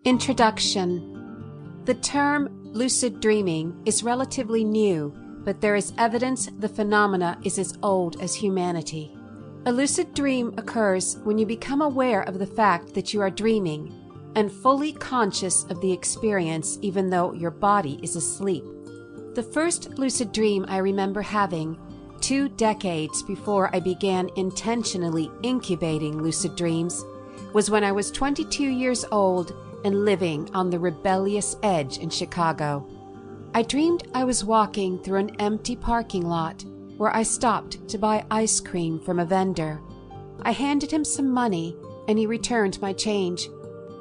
Introduction. The term lucid dreaming is relatively new, but there is evidence the phenomena is as old as humanity. A lucid dream occurs when you become aware of the fact that you are dreaming and fully conscious of the experience even though your body is asleep. The first lucid dream I remember having, 2 decades before I began intentionally incubating lucid dreams, was when I was 22 years old and living on the rebellious edge in Chicago. I dreamed I was walking through an empty parking lot where I stopped to buy ice cream from a vendor. I handed him some money and he returned my change.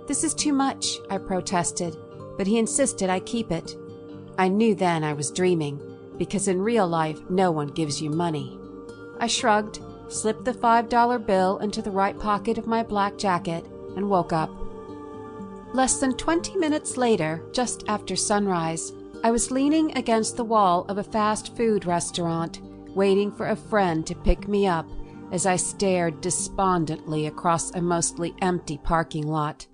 "This is too much," I protested, but he insisted I keep it. I knew then I was dreaming, because in real life no one gives you money. I shrugged, slipped the $5 bill into the right pocket of my black jacket, and woke up. Less than 20 minutes later, just after sunrise, I was leaning against the wall of a fast food restaurant, waiting for a friend to pick me up as I stared despondently across a mostly empty parking lot.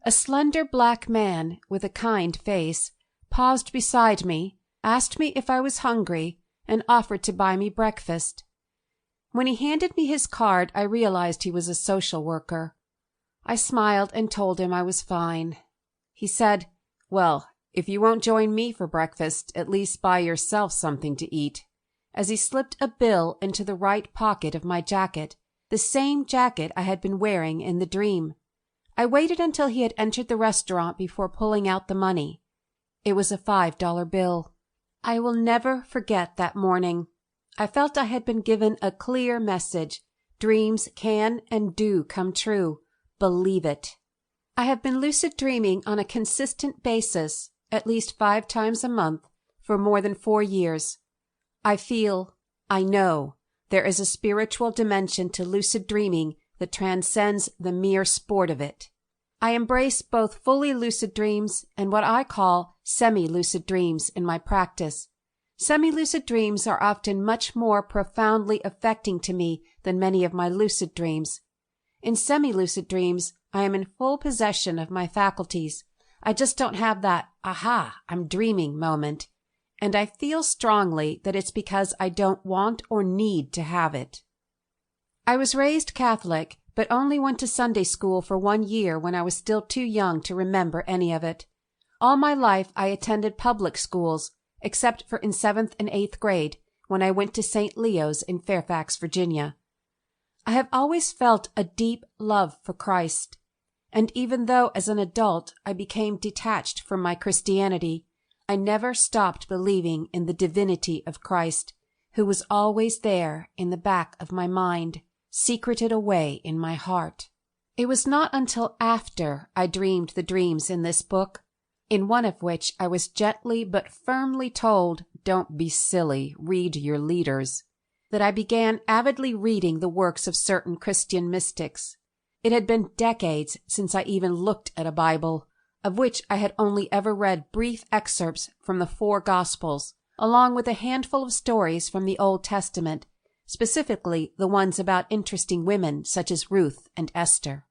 A slender black man with a kind face paused beside me, asked me if I was hungry, and offered to buy me breakfast. When he handed me his card, I realized he was a social worker. I smiled and told him I was fine. He said, "Well, if you won't join me for breakfast, at least buy yourself something to eat," as he slipped a bill into the right pocket of my jacket, the same jacket I had been wearing in the dream. I waited until he had entered the restaurant before pulling out the money. It was a $5 bill. I will never forget that morning. I felt I had been given a clear message. Dreams can and do come true. Believe it. I have been lucid dreaming on a consistent basis, at least 5 times a month, for more than 4 years. I know, there is a spiritual dimension to lucid dreaming that transcends the mere sport of it. I embrace both fully lucid dreams and what I call semi-lucid dreams in my practice. Semi-lucid dreams are often much more profoundly affecting to me than many of my lucid dreams. In semi-lucid dreams, I am in full possession of my faculties. I just don't have that, aha, I'm dreaming moment. And I feel strongly that it's because I don't want or need to have it. I was raised Catholic, but only went to Sunday school for 1 year when I was still too young to remember any of it. All my life I attended public schools, except for in 7th and 8th grade, when I went to St. Leo's in Fairfax, Virginia. I have always felt a deep love for Christ, and even though as an adult I became detached from my Christianity, I never stopped believing in the divinity of Christ, who was always there in the back of my mind, secreted away in my heart. It was not until after I dreamed the dreams in this book, in one of which I was gently but firmly told, "Don't be silly, read your leaders," that I began avidly reading the works of certain Christian mystics. It had been decades since I even looked at a Bible, of which I had only ever read brief excerpts from the 4 Gospels, along with a handful of stories from the Old Testament, specifically the ones about interesting women such as Ruth and Esther.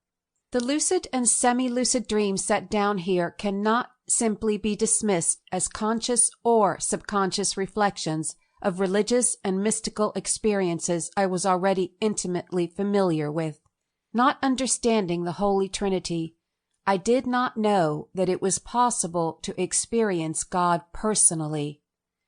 The lucid and semi-lucid dreams set down here cannot simply be dismissed as conscious or subconscious reflections of religious and mystical experiences I was already intimately familiar with. Not understanding the Holy Trinity, I did not know that it was possible to experience God personally.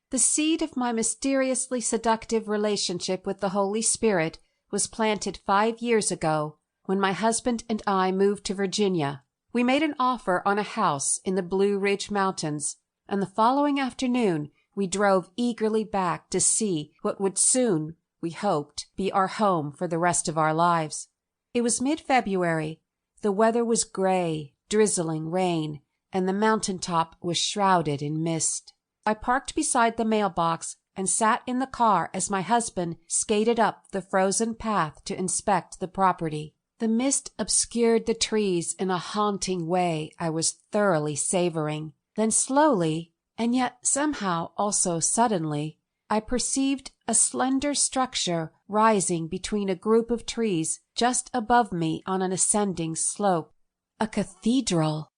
The seed of my mysteriously seductive relationship with the Holy Spirit was planted 5 years ago when my husband and I moved to Virginia. We made an offer on a house in the Blue Ridge Mountains, and the following afternoon we drove eagerly back to see what would soon, we hoped, be our home for the rest of our lives. It was mid-February. The weather was gray, drizzling rain, and the mountaintop was shrouded in mist. I parked beside the mailbox and sat in the car as my husband skated up the frozen path to inspect the property. The mist obscured the trees in a haunting way I was thoroughly savoring. Then slowly, and yet somehow also suddenly, I perceived a slender structure rising between a group of trees just above me on an ascending slope. A cathedral!